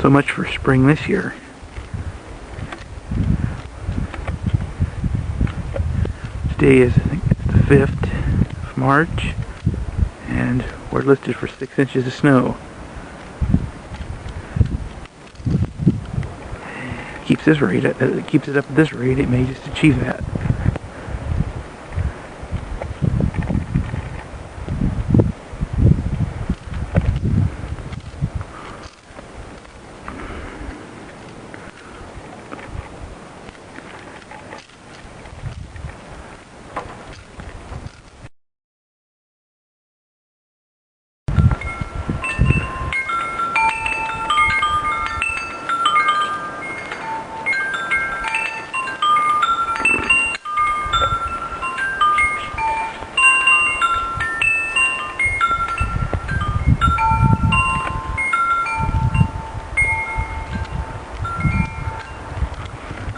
So much for spring this year. Today is, I think, the 5th of March, and we're listed for 6 inches of snow. Keeps this rate, keeps it up at this rate, it may just achieve that.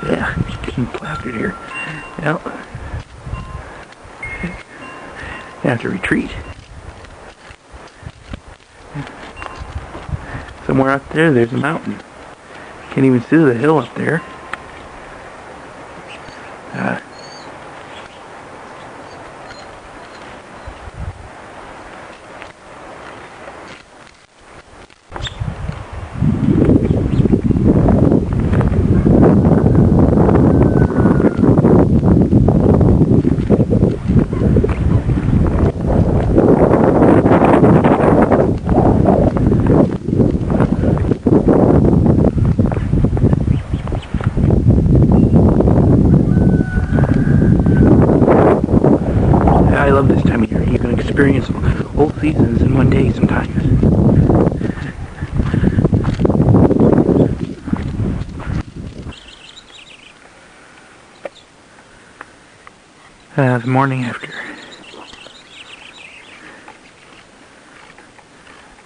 Yeah, getting plastered here. Well, I have to retreat. Somewhere out there, there's a mountain. Can't even see the hill up there. I love this time of year. You can experience whole seasons in one day sometimes. The morning after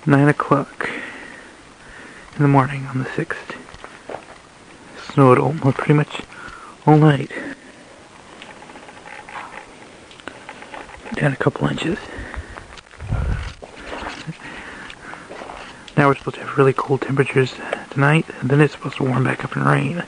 9 o'clock in the morning on the 6th. Snowed almost pretty much all night. Down a couple inches. Now we're supposed to have really cold temperatures tonight, and then it's supposed to warm back up and rain.